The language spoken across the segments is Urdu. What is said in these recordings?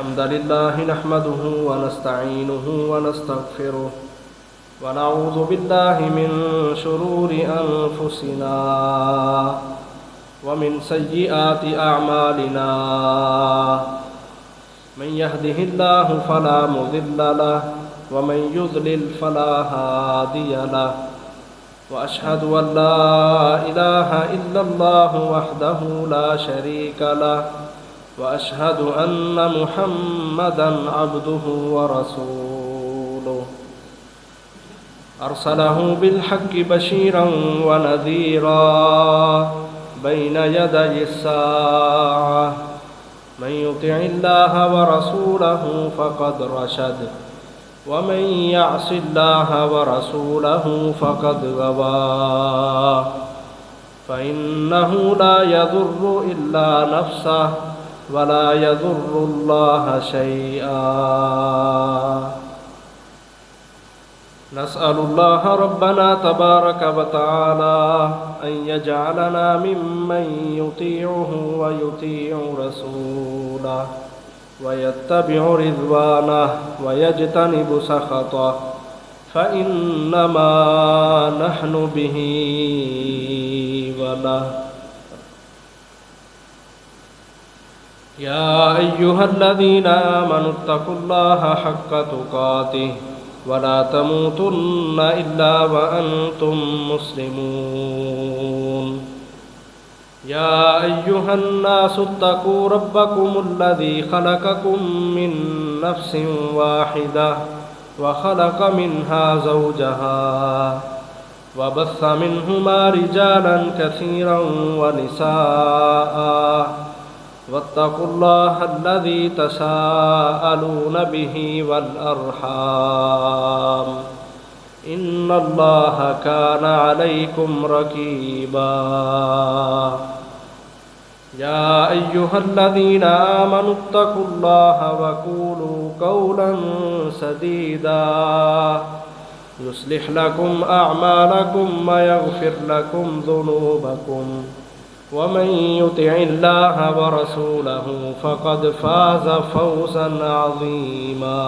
الحمد لله نحمده ونستعينه ونستغفره ونعوذ بالله من شرور أنفسنا ومن سيئات أعمالنا من يهده الله فلا مضل له ومن يضلل فلا هادي له وأشهد أن لا إله إلا الله وحده لا شريك له وأشهد أن محمدًا عبده ورسوله أرسله بالحق بشيرًا ونذيرًا بين يدي الساعة من يطع الله ورسوله فقد رشد ومن يعص الله ورسوله فقد غوى فإنه لا يضر إلا نفسه ولا يضر الله شيئا نسأل الله ربنا تبارك وتعالى أن يجعلنا ممن يطيعه ويطيع رسوله ويتبع رضوانه ويجتنب سخطه فإنما نحن به وله يا أيها الذين آمنوا اتقوا الله حق تقاته ولا تموتن إلا وأنتم مسلمون يا أيها الناس اتقوا ربكم الذي خلقكم من نفس واحدة وخلق منها زوجها وبث منهما رجالا كثيرا ونساء واتقوا الله الذي تساءلون به والأرحام إن الله كان عليكم رقيبا يا أيها الذين آمنوا اتقوا الله وقولوا قولا سديدا يصلح لكم أعمالكم ويغفر لكم ذنوبكم ومن يطع الله ورسوله فقد فاز فوزا عظيما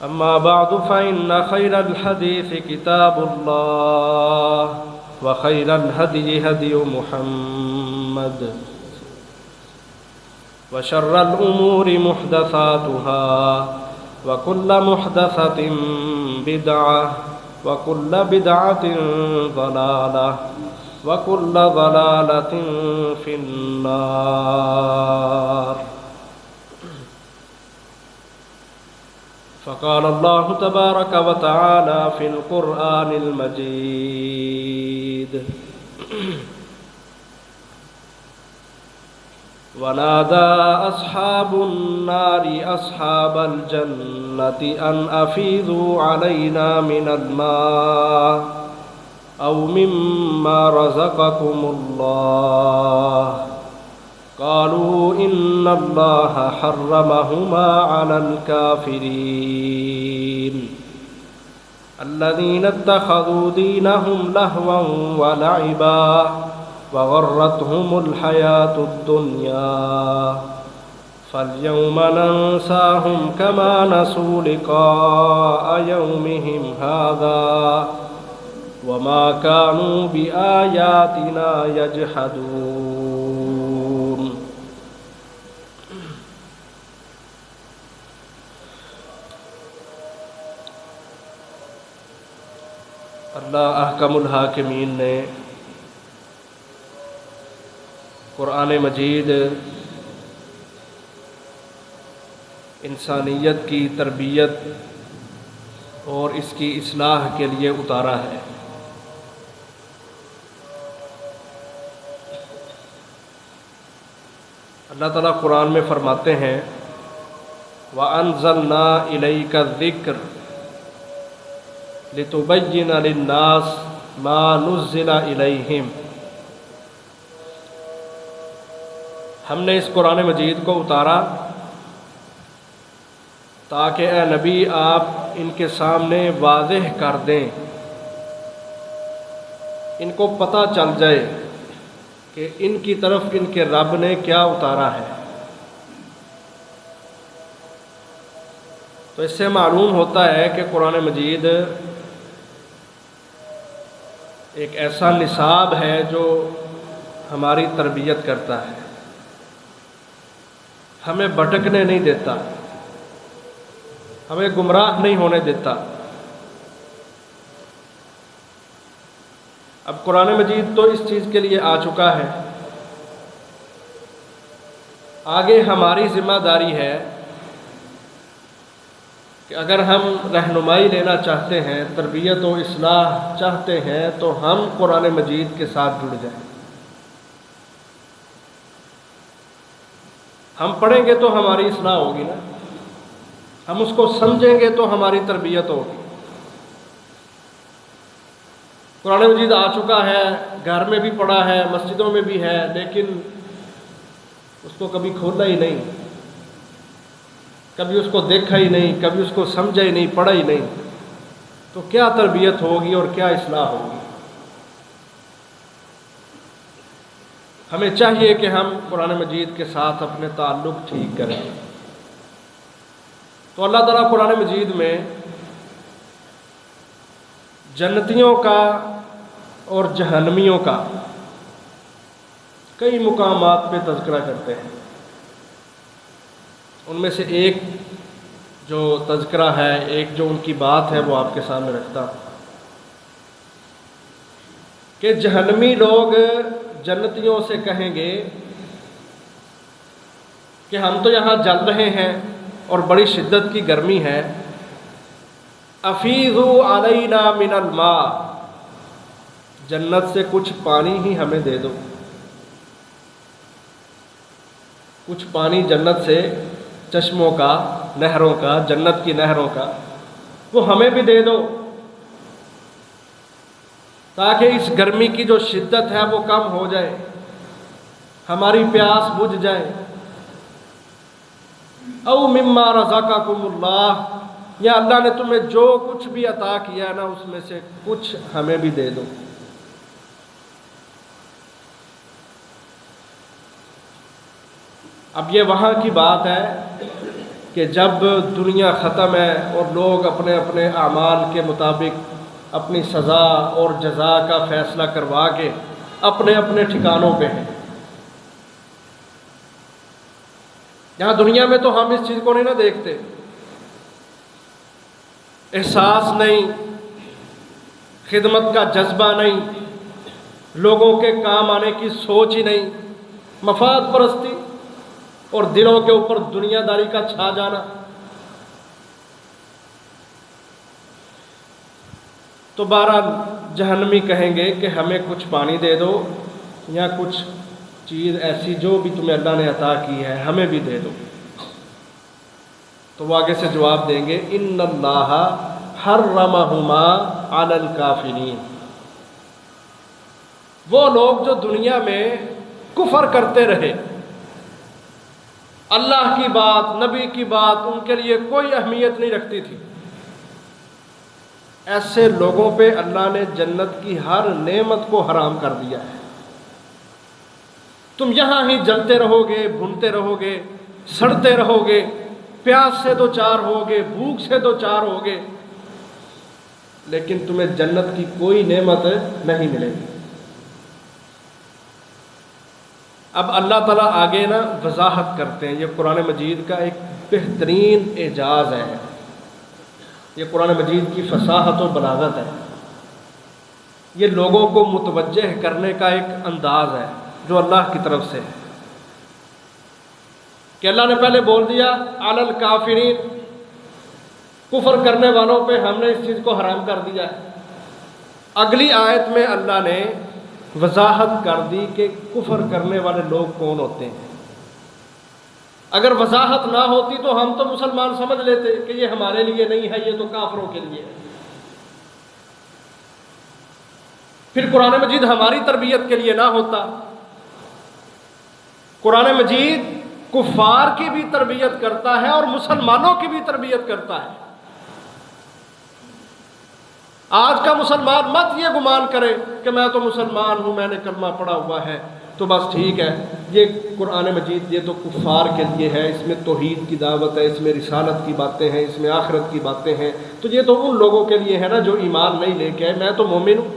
أما بعد فإن خير الحديث كتاب الله وخير الهدي هدي محمد وشر الأمور محدثاتها وكل محدثة بدعة وكل بدعة ضلالة وكل ضلالة في النار فقال الله تبارك وتعالى في القرآن المجيد ونادى أصحاب النار أصحاب الجنة أن أفيضوا علينا من الماء أو مما رزقكم الله قالوا إن الله حرمهما على الكافرين الذين اتخذوا دينهم لهوا ولعبا وغرتهم الحياة الدنيا فاليوم ننساهم كما نسوا لقاء يومهم هذا وما كانوا بآياتنا يجحدون اللہ احکم الحاکمین نے قرآن مجید انسانیت کی تربیت اور اس کی اصلاح کے لیے اتارا ہے۔ اللہ تعالیٰ قرآن میں فرماتے ہیں وَأَنزَلْنَا إِلَيْكَ الذِّكْرَ لِتُبَيِّنَ لِلنَّاسِ مَا نُزِّلَ إِلَيْهِمْ۔ ہم نے اس قرآن مجید کو اتارا تاکہ اے نبی آپ ان کے سامنے واضح کر دیں، ان کو پتہ چل جائے کہ ان کی طرف ان کے رب نے کیا اتارا ہے۔ تو اس سے معلوم ہوتا ہے کہ قرآن مجید ایک ایسا نصاب ہے جو ہماری تربیت کرتا ہے، ہمیں بھٹکنے نہیں دیتا، ہمیں گمراہ نہیں ہونے دیتا۔ اب قرآن مجید تو اس چیز کے لیے آ چکا ہے، آگے ہماری ذمہ داری ہے کہ اگر ہم رہنمائی لینا چاہتے ہیں، تربیت و اصلاح چاہتے ہیں، تو ہم قرآن مجید کے ساتھ جڑ جائیں۔ ہم پڑھیں گے تو ہماری اصلاح ہوگی نا، ہم اس کو سمجھیں گے تو ہماری تربیت ہوگی۔ قرآن مجید آ چکا ہے، گھر میں بھی پڑھا ہے، مسجدوں میں بھی ہے، لیکن اس کو کبھی کھولا ہی نہیں، کبھی اس کو دیکھا ہی نہیں، کبھی اس کو سمجھا ہی نہیں، پڑھا ہی نہیں، تو کیا تربیت ہوگی اور کیا اصلاح ہوگی؟ ہمیں چاہیے کہ ہم قرآن مجید کے ساتھ اپنے تعلق ٹھیک کریں۔ تو اللہ تعالیٰ قرآن مجید میں جنتیوں کا اور جہنمیوں کا کئی مقامات پہ تذکرہ کرتے ہیں۔ ان میں سے ایک جو تذکرہ ہے، ایک جو ان کی بات ہے، وہ آپ کے سامنے رکھتا ہوں کہ جہنمی لوگ جنتیوں سے کہیں گے کہ ہم تو یہاں جل رہے ہیں اور بڑی شدت کی گرمی ہے، افیضوا علینا من الماء، جنت سے کچھ پانی ہی ہمیں دے دو، کچھ پانی جنت سے، چشموں کا، نہروں کا، جنت کی نہروں کا، وہ ہمیں بھی دے دو تاکہ اس گرمی کی جو شدت ہے وہ کم ہو جائے، ہماری پیاس بجھ جائے۔ او مما رزقکم اللہ، یا اللہ نے تمہیں جو کچھ بھی عطا کیا ہے نا، اس میں سے کچھ ہمیں بھی دے دو۔ اب یہ وہاں کی بات ہے کہ جب دنیا ختم ہے اور لوگ اپنے اپنے اعمال کے مطابق اپنی سزا اور جزا کا فیصلہ کروا کے اپنے اپنے ٹھکانوں پہ ہیں۔ یہاں دنیا میں تو ہم اس چیز کو نہیں نہ دیکھتے، احساس نہیں، خدمت کا جذبہ نہیں، لوگوں کے کام آنے کی سوچ ہی نہیں، مفاد پرستی اور دلوں کے اوپر دنیا داری کا چھا جانا۔ تو بہرحال جہنمی کہیں گے کہ ہمیں کچھ پانی دے دو یا کچھ چیز ایسی جو بھی تمہیں اللہ نے عطا کی ہے ہمیں بھی دے دو۔ تو وہ آگے سے جواب دیں گے ان اللہ حرمہما علی الکافرین، وہ لوگ جو دنیا میں کفر کرتے رہے، اللہ کی بات، نبی کی بات ان کے لیے کوئی اہمیت نہیں رکھتی تھی، ایسے لوگوں پہ اللہ نے جنت کی ہر نعمت کو حرام کر دیا ہے۔ تم یہاں ہی جلتے رہو گے، بھونتے رہو گے، سڑتے رہو گے، پیاس سے دو چار ہوگے، بھوک سے دو چار ہوگے، لیکن تمہیں جنت کی کوئی نعمت نہیں ملے گی۔ اب اللہ تعالیٰ آگے نا وضاحت کرتے ہیں، یہ قرآن مجید کا ایک بہترین اعجاز ہے، یہ قرآن مجید کی فصاحت و بلاغت ہے، یہ لوگوں کو متوجہ کرنے کا ایک انداز ہے جو اللہ کی طرف سے ہے کہ اللہ نے پہلے بول دیا علی الکافرین، کفر کرنے والوں پہ ہم نے اس چیز کو حرام کر دیا ہے۔ اگلی آیت میں اللہ نے وضاحت کر دی کہ کفر کرنے والے لوگ کون ہوتے ہیں۔ اگر وضاحت نہ ہوتی تو ہم تو مسلمان سمجھ لیتے کہ یہ ہمارے لیے نہیں ہے، یہ تو کافروں کے لیے ہے۔ پھر قرآن مجید ہماری تربیت کے لیے نہ ہوتا، قرآن مجید کفار کی بھی تربیت کرتا ہے اور مسلمانوں کی بھی تربیت کرتا ہے۔ آج کا مسلمان مت یہ گمان کرے کہ میں تو مسلمان ہوں، میں نے کلمہ پڑھا ہوا ہے، تو بس ٹھیک ہے، یہ قرآن مجید یہ تو کفار کے لیے ہے، اس میں توحید کی دعوت ہے، اس میں رسالت کی باتیں ہیں، اس میں آخرت کی باتیں ہیں، تو یہ تو ان لوگوں کے لیے ہے نا جو ایمان نہیں لے کے آئے، میں تو مومن ہوں۔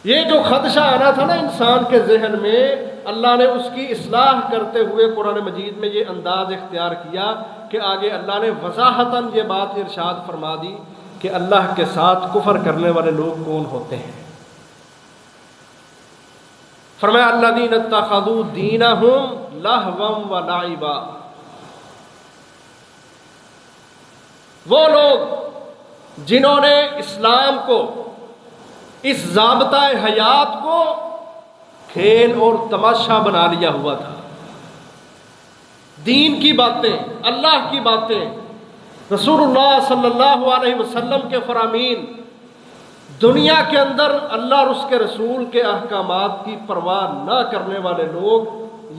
یہ جو خدشہ آنا تھا نا انسان کے ذہن میں، اللہ نے اس کی اصلاح کرتے ہوئے قرآن مجید میں یہ انداز اختیار کیا کہ آگے اللہ نے وضاحتاً یہ بات ارشاد فرما دی کہ اللہ کے ساتھ کفر کرنے والے لوگ کون ہوتے ہیں۔ فرمایا الذین اتخذوا دینہم لہوا و لعبا، وہ لوگ جنہوں نے اسلام کو، اس ضابطہ حیات کو کھیل اور تماشا بنا لیا ہوا تھا۔ دین کی باتیں، اللہ کی باتیں، رسول اللہ صلی اللہ علیہ وسلم کے فرامین، دنیا کے اندر اللہ اور اس کے رسول کے احکامات کی پرواہ نہ کرنے والے لوگ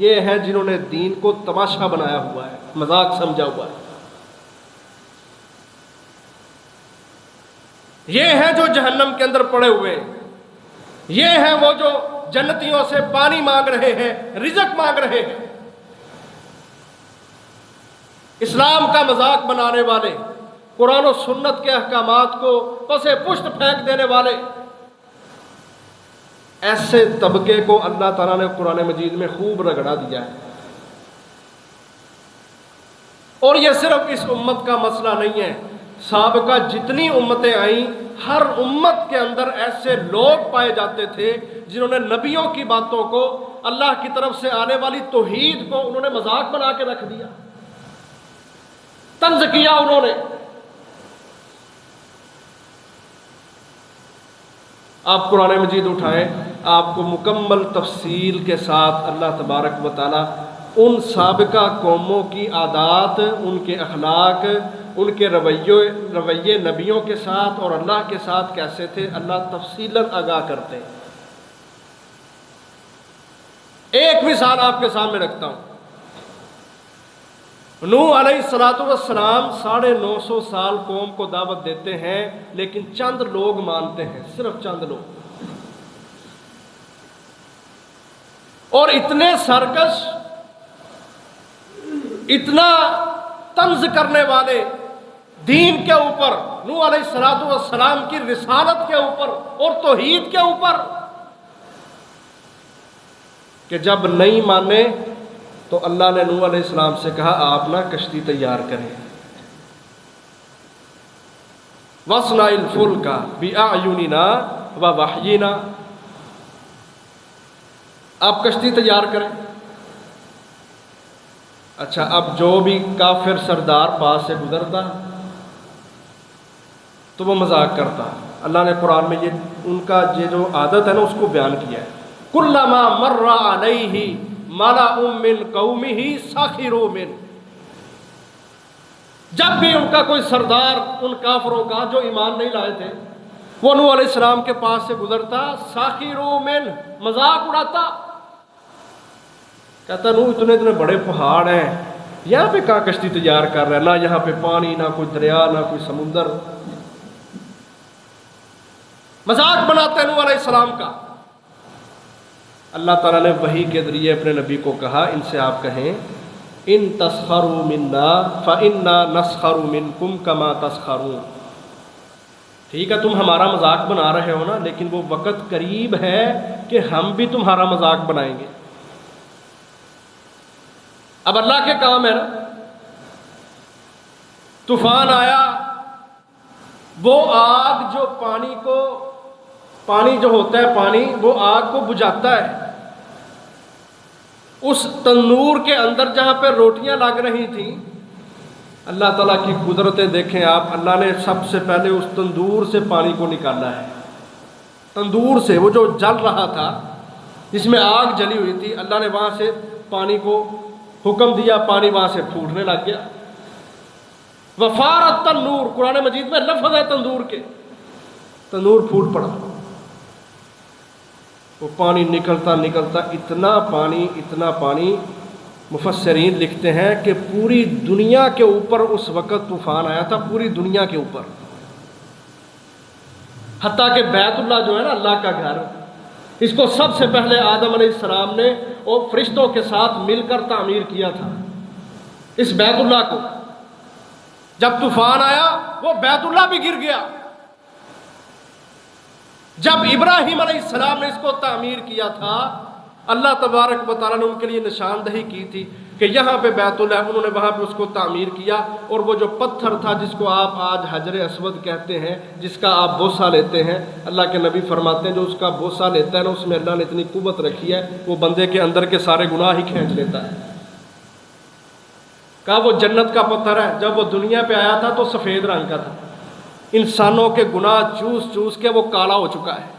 یہ ہیں جنہوں نے دین کو تماشا بنایا ہوا ہے، مذاق سمجھا ہوا ہے۔ یہ ہیں جو جہنم کے اندر پڑے ہوئے ہیں، یہ ہیں وہ جو جنتیوں سے پانی مانگ رہے ہیں، رزق مانگ رہے ہیں، اسلام کا مذاق بنانے والے، قرآن و سنت کے احکامات کو پس پشت پھینک دینے والے، ایسے طبقے کو اللہ تعالیٰ نے قرآن مجید میں خوب رگڑا دیا ہے۔ اور یہ صرف اس امت کا مسئلہ نہیں ہے، سابقہ جتنی امتیں آئیں ہر امت کے اندر ایسے لوگ پائے جاتے تھے جنہوں نے نبیوں کی باتوں کو، اللہ کی طرف سے آنے والی توحید کو انہوں نے مذاق بنا کے رکھ دیا، طنز کیا انہوں نے۔ آپ قرآن مجید اٹھائیں، آپ کو مکمل تفصیل کے ساتھ اللہ تبارک و تعالیٰ ان سابقہ قوموں کی عادات، ان کے اخلاق، ان کے رویے نبیوں کے ساتھ اور اللہ کے ساتھ کیسے تھے، اللہ تفصیلاً آگاہ کرتے ہیں۔ ایک مثال آپ کے سامنے رکھتا ہوں۔ نوح علیہ السلام 950 سال قوم کو دعوت دیتے ہیں، لیکن چند لوگ مانتے ہیں، صرف چند لوگ، اور اتنے سرکش، اتنا طنز کرنے والے دین کے اوپر، نوح علیہ السلام کی رسالت کے اوپر اور توحید کے اوپر، کہ جب نہیں مانے تو اللہ نے نوح علیہ السلام سے کہا آپ نہ کشتی تیار کریں، وَاصْنَعِ الْفُلْكَ بِأَعْيُنِنَا وَوَحْيِنَا، آپ کشتی تیار کریں۔ اچھا، اب جو بھی کافر سردار پاس سے گزرتا تو وہ مذاق کرتا۔ اللہ نے قرآن میں یہ ان کا یہ جو عادت ہے نا اس کو بیان کیا ہے، کُلَّمَا مَرَّ عَلَيْهِ مَلَأٌ مِّن قَوْمِهِ سَخِرُوا مِنْهُ، جب بھی ان کا کوئی سردار ان کافروں کا جو ایمان نہیں لائے تھے وہ نوح علیہ السلام کے پاس سے گزرتا، سَخِرُوا مِنْهُ، مذاق اڑاتا، کہتا نوح اتنے بڑے پہاڑ ہیں، یہاں پہ کہاں کشتی تیار کر رہا ہے، نہ یہاں پہ پانی، نہ کوئی دریا، نہ کوئی سمندر، مذاق بناتے نوح علیہ السلام کا۔ اللہ تعالیٰ نے وحی کے ذریعے اپنے نبی کو کہا ان سے آپ کہیں ان تسخروا منا فإنا نسخر منکم کما تسخرون، ٹھیک ہے تم ہمارا مذاق بنا رہے ہو نا، لیکن وہ وقت قریب ہے کہ ہم بھی تمہارا مذاق بنائیں گے۔ اب اللہ کے کام ہے نا، طوفان آیا، وہ آگ جو پانی جو ہوتا ہے، پانی وہ آگ کو بجھاتا ہے، اس تنور کے اندر جہاں پہ روٹیاں لگ رہی تھیں، اللہ تعالیٰ کی قدرتیں دیکھیں آپ، اللہ نے سب سے پہلے اس تندور سے پانی کو نکالا ہے، تندور سے، وہ جو جل رہا تھا جس میں آگ جلی ہوئی تھی، اللہ نے وہاں سے پانی کو حکم دیا، پانی وہاں سے پھوٹنے لگ گیا۔ وفارت تنور، قرآن مجید میں لفظ ہے تندور کے، تندور پھوٹ پڑا، وہ پانی نکلتا اتنا پانی مفسرین لکھتے ہیں کہ پوری دنیا کے اوپر اس وقت طوفان آیا تھا، پوری دنیا کے اوپر، حتیٰ کہ بیت اللہ جو ہے نا اللہ کا گھر، اس کو سب سے پہلے آدم علیہ السلام نے اور فرشتوں کے ساتھ مل کر تعمیر کیا تھا اس بیت اللہ کو۔ جب طوفان آیا وہ بیت اللہ بھی گر گیا۔ جب ابراہیم علیہ السلام نے اس کو تعمیر کیا تھا، اللہ تبارک و تعالیٰ نے ان کے لیے نشاندہی کی تھی کہ یہاں پہ بیت اللہ ہے، انہوں نے وہاں پہ اس کو تعمیر کیا، اور وہ جو پتھر تھا جس کو آپ آج حجر اسود کہتے ہیں، جس کا آپ بوسہ لیتے ہیں، اللہ کے نبی فرماتے ہیں جو اس کا بوسہ لیتا ہے نا، اس میں اللہ نے اتنی قوت رکھی ہے وہ بندے کے اندر کے سارے گناہ ہی کھینچ لیتا ہے۔ کہا وہ جنت کا پتھر ہے، جب وہ دنیا پہ آیا تھا تو سفید رنگ کا تھا، انسانوں کے گناہ چوس چوس کے وہ کالا ہو چکا ہے۔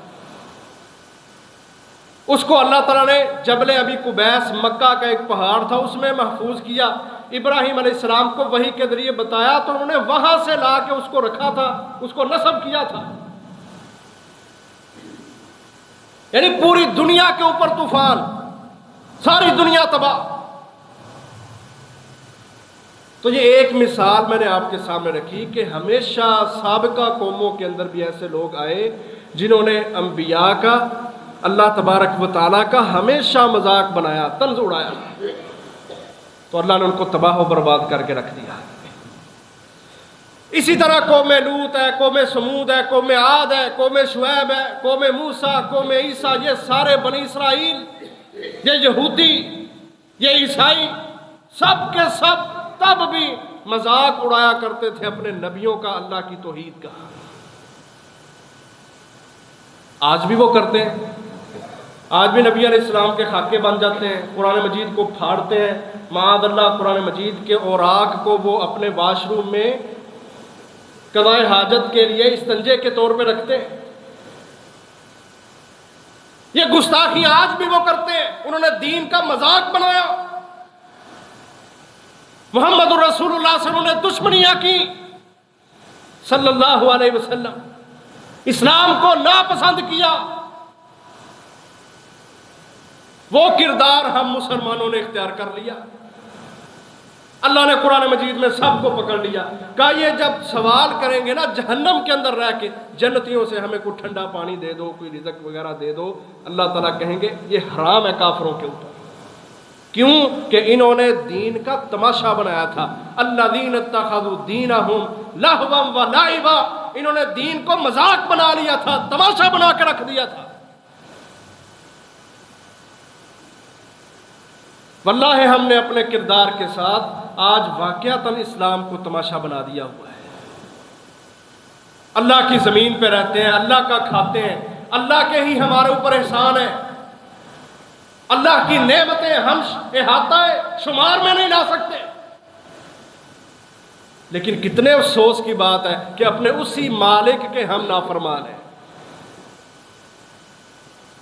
اس کو اللہ تعالیٰ نے جبل ابی قبیس، مکہ کا ایک پہاڑ تھا، اس میں محفوظ کیا۔ ابراہیم علیہ السلام کو وحی کے ذریعے بتایا تو انہوں نے وہاں سے لا کے اس کو رکھا تھا، اس کو نصب کیا تھا۔ یعنی پوری دنیا کے اوپر طوفان، ساری دنیا تباہ۔ تو یہ ایک مثال میں نے آپ کے سامنے رکھی کہ ہمیشہ سابقہ قوموں کے اندر بھی ایسے لوگ آئے جنہوں نے انبیاء کا، اللہ تبارک و تعالیٰ کا ہمیشہ مذاق بنایا، طنز اڑایا، تو اللہ نے ان کو تباہ و برباد کر کے رکھ دیا۔ اسی طرح قوم لوط ہے، قوم سمود ہے، قوم عاد ہے، قوم شعیب ہے، قوم موسیٰ، قوم عیسیٰ، یہ سارے بنی اسرائیل، یہ یہودی، یہ عیسائی، سب کے سب تب بھی مذاق اڑایا کرتے تھے اپنے نبیوں کا، اللہ کی توحید کا۔ آج بھی وہ کرتے ہیں، آج بھی نبی علیہ السلام کے خاکے بن جاتے ہیں، قرآن مجید کو پھاڑتے ہیں، معاذ اللہ قرآن مجید کے اوراق کو وہ اپنے واش روم میں قضائے حاجت کے لیے استنجے کے طور پہ رکھتے ہیں۔ یہ گستاخی آج بھی وہ کرتے ہیں، انہوں نے دین کا مذاق بنایا، محمد الرسول اللہ سے انہوں نے دشمنیاں کی صلی اللہ علیہ وسلم، اسلام کو ناپسند کیا۔ وہ کردار ہم مسلمانوں نے اختیار کر لیا۔ اللہ نے قرآن مجید میں سب کو پکڑ لیا، کہا یہ جب سوال کریں گے نا جہنم کے اندر رہ کے جنتیوں سے ہمیں کوئی ٹھنڈا پانی دے دو، کوئی رزق وغیرہ دے دو، اللہ تعالیٰ کہیں گے یہ حرام ہے کافروں کے اوپر۔ کیوں کہ انہوں نے دین کا تماشا بنایا تھا۔ الذین اتخذوا دینہم لہوا و لعبا، انہوں نے دین کو مذاق بنا لیا تھا، تماشا بنا کے رکھ دیا تھا۔ واللہ ہم نے اپنے کردار کے ساتھ آج واقعتاً اسلام کو تماشا بنا دیا ہوا ہے۔ اللہ کی زمین پہ رہتے ہیں، اللہ کا کھاتے ہیں، اللہ کے ہی ہمارے اوپر احسان ہے، اللہ کی نعمتیں ہم احاطہ شمار میں نہیں لا سکتے۔ لیکن کتنے افسوس کی بات ہے کہ اپنے اسی مالک کے ہم نافرمان ہیں۔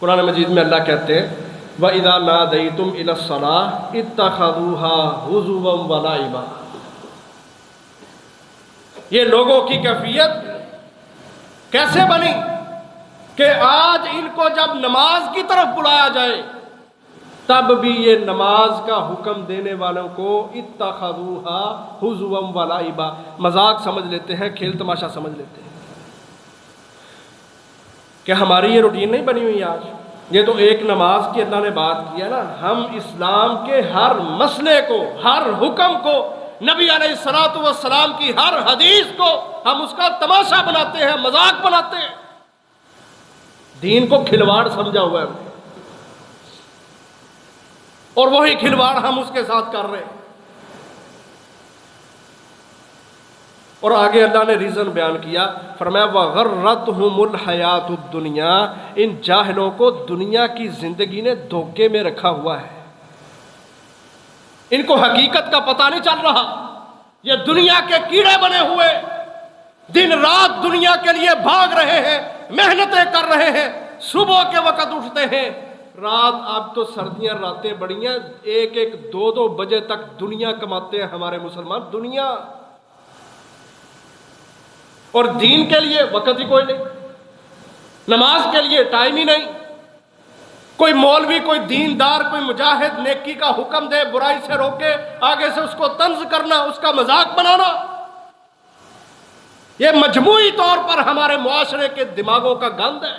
قرآن مجید میں اللہ کہتے ہیں وَإِذَا نَادَيْتُمْ إِلَى الصَّلَاةِ اتَّخَذُوهَا هُزُوًا وَلَعِبًا۔ یہ لوگوں کی کیفیت کیسے بنی کہ آج ان کو جب نماز کی طرف بلایا جائے تب بھی یہ نماز کا حکم دینے والوں کو اتَّخَذُوهَا هُزُوًا وَلَعِبًا مذاق سمجھ لیتے ہیں، کھیل تماشا سمجھ لیتے ہیں۔ کہ ہماری یہ روٹین نہیں بنی ہوئی آج؟ یہ تو ایک نماز کی اللہ نے بات کی ہے نا، ہم اسلام کے ہر مسئلے کو، ہر حکم کو، نبی علیہ السلام کی ہر حدیث کو ہم اس کا تماشا بناتے ہیں، مذاق بناتے ہیں، دین کو کھلواڑ سمجھا ہوا ہے، اور وہی کھلواڑ ہم اس کے ساتھ کر رہے ہیں۔ اور آگے اللہ نے ریزن بیان کیا، فرمایا وَغَرَّتْهُمُ الْحَيَاةُ الدُّنْيَا، ان جاہلوں کو دنیا کی زندگی نے دھوکے میں رکھا ہوا ہے، ان کو حقیقت کا پتہ نہیں چل رہا، یہ دنیا کے کیڑے بنے ہوئے دن رات دنیا کے لیے بھاگ رہے ہیں، محنتیں کر رہے ہیں، صبح کے وقت اٹھتے ہیں، رات، اب تو سردیاں راتیں بڑی ہیں، 1-2 بجے تک دنیا کماتے ہیں ہمارے مسلمان، دنیا، اور دین کے لیے وقت ہی کوئی نہیں، نماز کے لیے ٹائم ہی نہیں، کوئی مولوی، کوئی دیندار، کوئی مجاہد نیکی کا حکم دے، برائی سے روکے، آگے سے اس کو طنز کرنا، اس کا مذاق بنانا، یہ مجموعی طور پر ہمارے معاشرے کے دماغوں کا گند ہے۔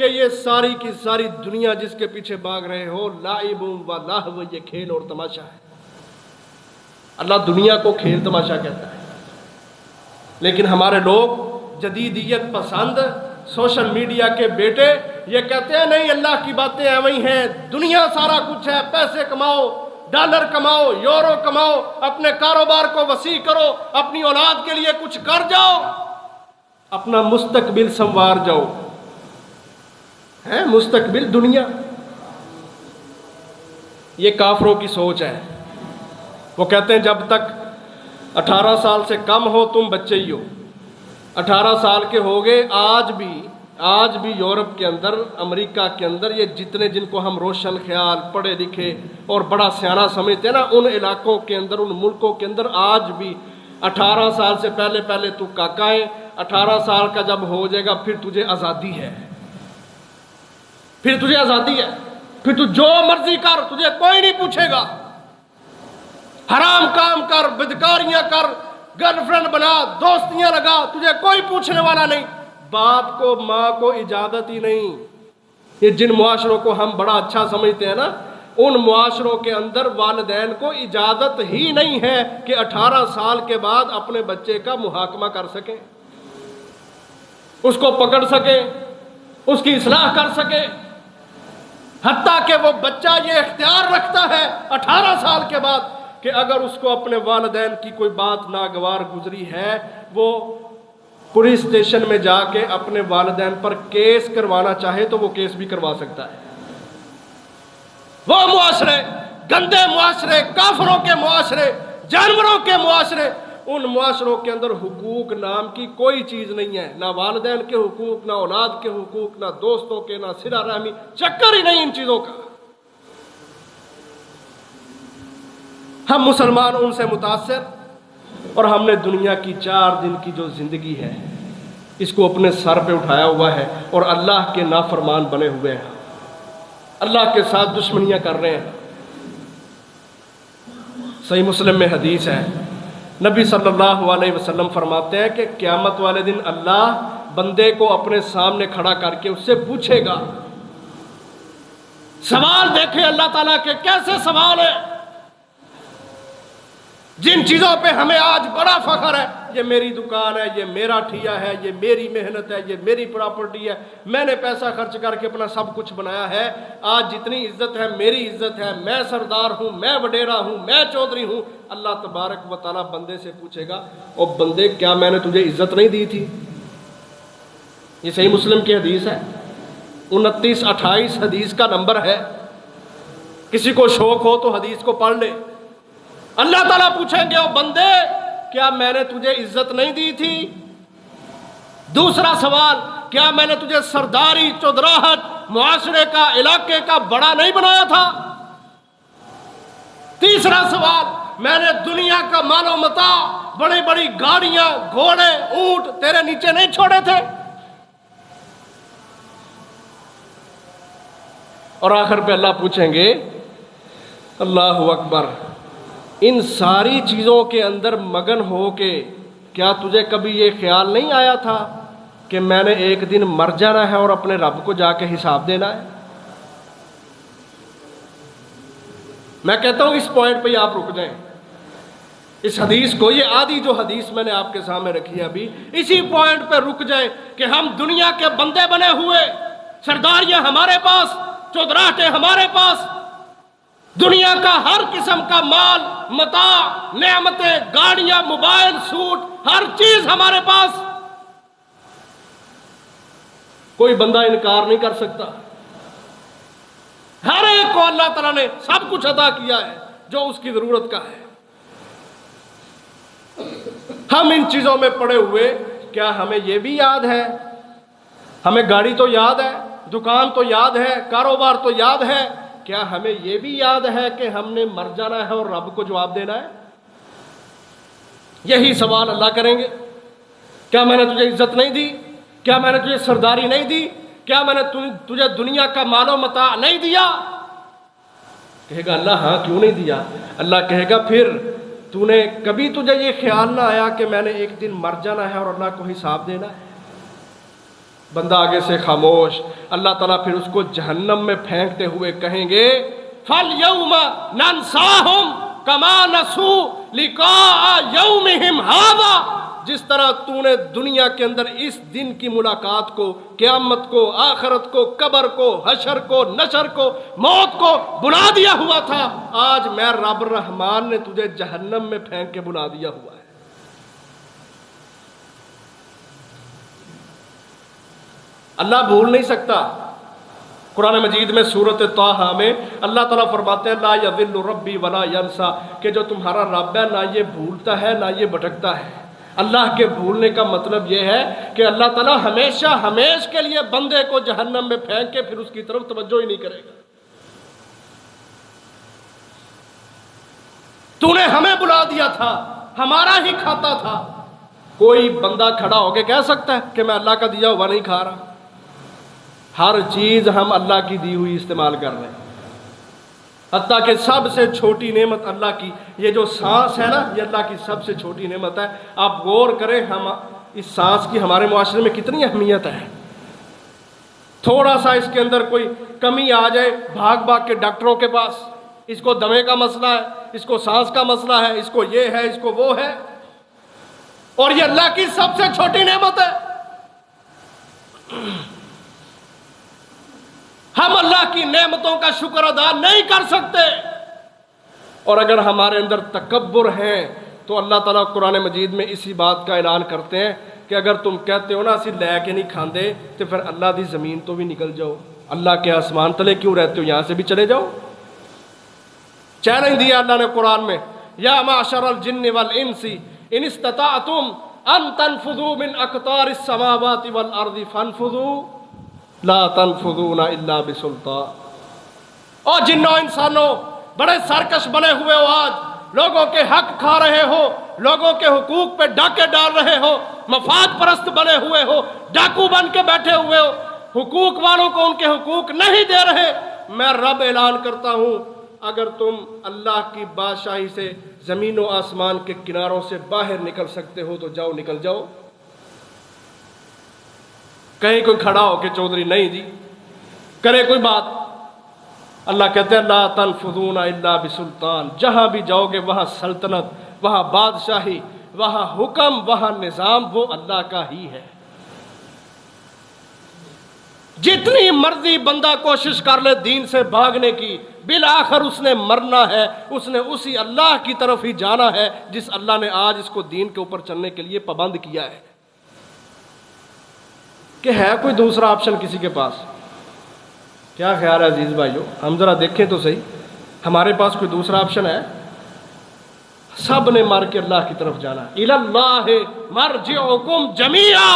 کہ یہ ساری کی ساری دنیا جس کے پیچھے بھاگ رہے ہو لعب و لہو، یہ کھیل اور تماشا ہے۔ اللہ دنیا کو کھیل تماشا کہتا ہے، لیکن ہمارے لوگ جدیدیت پسند سوشل میڈیا کے بیٹے یہ کہتے ہیں نہیں اللہ کی باتیں ایویں ہیں، دنیا سارا کچھ ہے، پیسے کماؤ، ڈالر کماؤ، یورو کماؤ، اپنے کاروبار کو وسیع کرو، اپنی اولاد کے لیے کچھ کر جاؤ، اپنا مستقبل سنوار جاؤ۔ ہے مستقبل دنیا، یہ کافروں کی سوچ ہے۔ وہ کہتے ہیں جب تک 18 سال سے کم ہو تم بچے ہی ہو، 18 سال کے ہو گئے، آج بھی یورپ کے اندر، امریکہ کے اندر، یہ جتنے جن کو ہم روشن خیال، پڑھے لکھے اور بڑا سیاںہ سمجھتے ہیں نا، ان علاقوں کے اندر، ان ملکوں کے اندر آج بھی 18 سال سے پہلے تو کاکا ہے، 18 سال کا جب ہو جائے گا پھر تجھے آزادی ہے، پھر تو جو مرضی کر، تجھے کوئی نہیں پوچھے گا، حرام کام کر، بدکاریاں کر، گرل فرینڈ بنا، دوستیاں لگا، تجھے کوئی پوچھنے والا نہیں، باپ کو ماں کو اجازت ہی نہیں۔ یہ جن معاشروں کو ہم بڑا اچھا سمجھتے ہیں نا، ان معاشروں کے اندر والدین کو اجازت ہی نہیں ہے کہ 18 سال کے بعد اپنے بچے کا محاکمہ کر سکیں، اس کو پکڑ سکیں، اس کی اصلاح کر سکیں، حتیٰ کہ وہ بچہ یہ اختیار رکھتا ہے 18 سال کے بعد کہ اگر اس کو اپنے والدین کی کوئی بات ناگوار گزری ہے، وہ پولیس اسٹیشن میں جا کے اپنے والدین پر کیس کروانا چاہے تو وہ کیس بھی کروا سکتا ہے۔ وہ معاشرے، گندے معاشرے، کافروں کے معاشرے، جانوروں کے معاشرے، ان معاشروں کے اندر حقوق نام کی کوئی چیز نہیں ہے، نہ والدین کے حقوق، نہ اولاد کے حقوق، نہ دوستوں کے، نہ صلہ رحمی، چکر ہی نہیں ان چیزوں کا۔ ہم مسلمان ان سے متاثر، اور ہم نے دنیا کی 4 دن کی جو زندگی ہے اس کو اپنے سر پہ اٹھایا ہوا ہے، اور اللہ کے نافرمان بنے ہوئے ہیں، اللہ کے ساتھ دشمنیاں کر رہے ہیں۔ صحیح مسلم میں حدیث ہے، نبی صلی اللہ علیہ وسلم فرماتے ہیں کہ قیامت والے دن اللہ بندے کو اپنے سامنے کھڑا کر کے اس سے پوچھے گا، سوال دیکھیں اللہ تعالیٰ کے کیسے سوال ہے، جن چیزوں پہ ہمیں آج بڑا فخر ہے، یہ میری دکان ہے، یہ میرا ٹھیا ہے، یہ میری محنت ہے، یہ میری پراپرٹی ہے، میں نے پیسہ خرچ کر کے اپنا سب کچھ بنایا ہے، آج جتنی عزت ہے میری عزت ہے، میں سردار ہوں، میں وڈیرا ہوں، میں چودھری ہوں۔ اللہ تبارک و تعالیٰ بندے سے پوچھے گا، او بندے کیا میں نے تجھے عزت نہیں دی تھی؟ یہ صحیح مسلم کی حدیث ہے، 29-28 حدیث کا نمبر ہے، کسی کو شوق ہو تو حدیث کو پڑھ لے۔ اللہ تعالیٰ پوچھیں گے، او بندے کیا میں نے تجھے عزت نہیں دی تھی؟ دوسرا سوال، کیا میں نے تجھے سرداری، چودراہٹ، معاشرے کا، علاقے کا بڑا نہیں بنایا تھا؟ تیسرا سوال، میں نے دنیا کا مال و متاع، بڑی بڑی گاڑیاں، گھوڑے، اونٹ تیرے نیچے نہیں چھوڑے تھے؟ اور آخر پہ اللہ پوچھیں گے، اللہ اکبر، ان ساری چیزوں کے اندر مگن ہو کے کیا تجھے کبھی یہ خیال نہیں آیا تھا کہ میں نے ایک دن مر جانا ہے اور اپنے رب کو جا کے حساب دینا ہے؟ میں کہتا ہوں اس پوائنٹ پہ ہی آپ رک جائیں، اس حدیث کو، یہ آدھی جو حدیث میں نے آپ کے سامنے رکھی ہے ابھی، اسی پوائنٹ پہ رک جائیں کہ ہم دنیا کے بندے بنے ہوئے، سرداریاں ہمارے پاس، چودراہٹیں ہمارے پاس، دنیا کا ہر قسم کا مال، متاع، نعمتیں، گاڑیاں، موبائل، سوٹ، ہر چیز ہمارے پاس، کوئی بندہ انکار نہیں کر سکتا، ہر ایک کو اللہ تعالیٰ نے سب کچھ عطا کیا ہے جو اس کی ضرورت کا ہے۔ ہم ان چیزوں میں پڑے ہوئے، کیا ہمیں یہ بھی یاد ہے؟ ہمیں گاڑی تو یاد ہے، دکان تو یاد ہے، کاروبار تو یاد ہے، کیا ہمیں یہ بھی یاد ہے کہ ہم نے مر جانا ہے اور رب کو جواب دینا ہے؟ یہی سوال اللہ کریں گے، کیا میں نے تجھے عزت نہیں دی؟ کیا میں نے تجھے سرداری نہیں دی؟ کیا میں نے تجھے دنیا کا مال و متاع نہیں دیا؟ کہے گا اللہ ہاں، کیوں نہیں دیا؟ اللہ کہے گا پھر کبھی تجھے یہ خیال نہ آیا کہ میں نے ایک دن مر جانا ہے اور اللہ کو حساب دینا ہے؟ بندہ آگے سے خاموش. اللہ تعالیٰ پھر اس کو جہنم میں پھینکتے ہوئے کہیں گے فَالْيَوْمَ نَنْسَاهُمْ كَمَا نَسُوا لِقَاءَ يَوْمِهِمْ هَذَا. جس طرح تو نے دنیا کے اندر اس دن کی ملاقات کو، قیامت کو، آخرت کو، قبر کو، حشر کو، نشر کو، موت کو بلا دیا ہوا تھا، آج میں رب الرحمن نے تجھے جہنم میں پھینک کے بلا دیا ہوا ہے. اللہ بھول نہیں سکتا. قرآن مجید میں سورۃ طٰہٰ میں اللہ تعالیٰ فرماتے ہیں لا یضل ربی ولا ینسیٰ، کہ جو تمہارا رب ہے نہ یہ بھولتا ہے نہ یہ بھٹکتا ہے. اللہ کے بھولنے کا مطلب یہ ہے کہ اللہ تعالیٰ ہمیشہ ہمیش کے لیے بندے کو جہنم میں پھینک کے پھر اس کی طرف توجہ ہی نہیں کرے گا. تو نے ہمیں بلا دیا تھا، ہمارا ہی کھاتا تھا. کوئی بندہ کھڑا ہو کے کہہ سکتا ہے کہ میں اللہ کا دیا ہوا نہیں کھا رہا؟ ہر چیز ہم اللہ کی دی ہوئی استعمال کر رہے ہیں. حتیٰ کہ سب سے چھوٹی نعمت اللہ کی یہ جو سانس ہے نا، یہ اللہ کی سب سے چھوٹی نعمت ہے. آپ غور کریں ہم اس سانس کی ہمارے معاشرے میں کتنی اہمیت ہے. تھوڑا سا اس کے اندر کوئی کمی آ جائے بھاگ بھاگ کے ڈاکٹروں کے پاس، اس کو دمے کا مسئلہ ہے، اس کو سانس کا مسئلہ ہے، اس کو یہ ہے، اس کو وہ ہے. اور یہ اللہ کی سب سے چھوٹی نعمت ہے. ہم اللہ کی نعمتوں کا شکر ادا نہیں کر سکتے. اور اگر ہمارے اندر تکبر ہے تو اللہ تعالیٰ قرآن مجید میں اسی بات کا اعلان کرتے ہیں کہ اگر تم کہتے ہو نا اسی لے کے نہیں کھاندے تو پھر اللہ دی زمین تو بھی نکل جاؤ. اللہ کے آسمان تلے کیوں رہتے ہو؟ یہاں سے بھی چلے جاؤ. چیلنج دیا اللہ نے قرآن میں یا معشر الجن والانس ان استطعتم ان تنفذوا من اقطار السماوات والارض فانفذوا لا تنفذون الا بسلطان. اور جنوں انسانوں بڑے سرکش بنے ہوئے ہو، آج لوگوں کے حق کھا رہے ہو، لوگوں کے حقوق پہ ڈاکے ڈال رہے ہو، مفاد پرست بنے ہوئے ہو، ڈاکو بن کے بیٹھے ہوئے ہو، حقوق والوں کو ان کے حقوق نہیں دے رہے. میں رب اعلان کرتا ہوں اگر تم اللہ کی بادشاہی سے زمین و آسمان کے کناروں سے باہر نکل سکتے ہو تو جاؤ، نکل جاؤ. کہیں کوئی کھڑا ہو کہ چودھری نہیں جی کرے کوئی بات. اللہ کہتے ہیں لا تنفذون الا بسلطان. جہاں بھی جاؤ گے وہاں سلطنت، وہاں بادشاہی، وہاں حکم، وہاں نظام وہ اللہ کا ہی ہے. جتنی مرضی بندہ کوشش کر لے دین سے بھاگنے کی، بالآخر اس نے مرنا ہے، اس نے اسی اللہ کی طرف ہی جانا ہے جس اللہ نے آج اس کو دین کے اوپر چلنے کے لیے پابند کیا ہے. کہ ہے کوئی دوسرا آپشن کسی کے پاس؟ کیا خیال ہے عزیز بھائیو؟ ہم ذرا دیکھیں تو صحیح، ہمارے پاس کوئی دوسرا آپشن ہے؟ سب نے مر کے اللہ کی طرف جانا. الی اللہ مرجعکم جمیعا،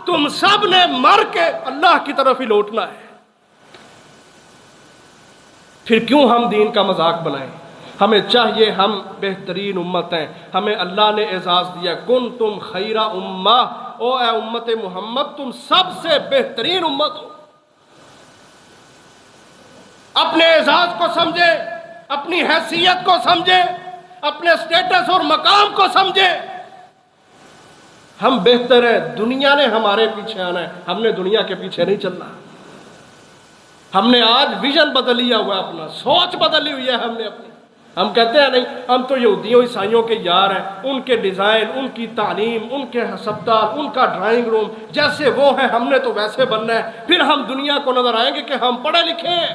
تم سب نے مر کے اللہ کی طرف ہی لوٹنا ہے. پھر کیوں ہم دین کا مذاق بنائیں؟ ہمیں چاہیے، ہم بہترین امت ہیں، ہمیں اللہ نے اعزاز دیا کنتم خیر امہ، او اے امت محمد تم سب سے بہترین امت ہو. اپنے اعزاز کو سمجھے، اپنی حیثیت کو سمجھے، اپنے سٹیٹس اور مقام کو سمجھے. ہم بہتر ہیں، دنیا نے ہمارے پیچھے آنا ہے، ہم نے دنیا کے پیچھے نہیں چلنا. ہم نے آج ویژن بدل لیا ہوا ہے، اپنا سوچ بدلی ہوئی ہے ہم نے اپنی. ہم کہتے ہیں نہیں ہم تو یہودیوں عیسائیوں کے یار ہیں، ان کے ڈیزائن، ان کی تعلیم، ان کے ہسپتال، ان کا ڈرائنگ روم جیسے وہ ہیں ہم نے تو ویسے بننا ہے، پھر ہم دنیا کو نظر آئیں گے کہ ہم پڑھے لکھے ہیں.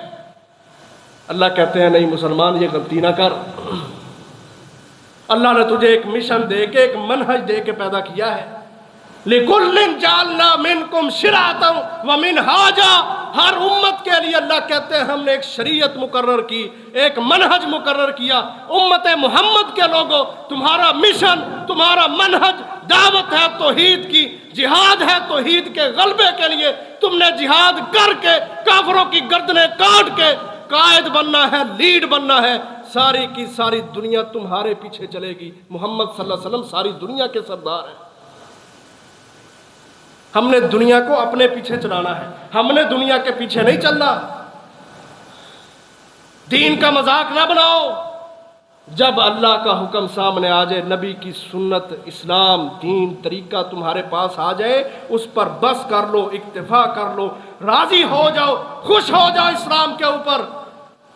اللہ کہتے ہیں نہیں مسلمان یہ غلطی نہ کر. اللہ نے تجھے ایک مشن دے کے، ایک منہج دے کے پیدا کیا ہے. لِكُلٍّ جَعَلْنَا مِنْكُمْ شِرْعَةً وَمِنْهَاجًا. ہر امت کے لیے اللہ کہتے ہیں ہم نے ایک شریعت مقرر کی، ایک منہج مقرر کیا. امت محمد کے لوگوں تمہارا مشن، تمہارا منہج دعوت ہے توحید کی، جہاد ہے توحید کے غلبے کے لیے. تم نے جہاد کر کے کافروں کی گردنیں کاٹ کے قائد بننا ہے، لیڈ بننا ہے. ساری کی ساری دنیا تمہارے پیچھے چلے گی. محمد صلی اللہ علیہ وسلم ساری دنیا کے سردار ہیں. ہم نے دنیا کو اپنے پیچھے چلانا ہے، ہم نے دنیا کے پیچھے نہیں چلنا. دین کا مذاق نہ بناؤ. جب اللہ کا حکم سامنے آ جائے، نبی کی سنت، اسلام، دین، طریقہ تمہارے پاس آ جائے، اس پر بس کر لو، اکتفا کر لو، راضی ہو جاؤ، خوش ہو جاؤ اسلام کے اوپر۔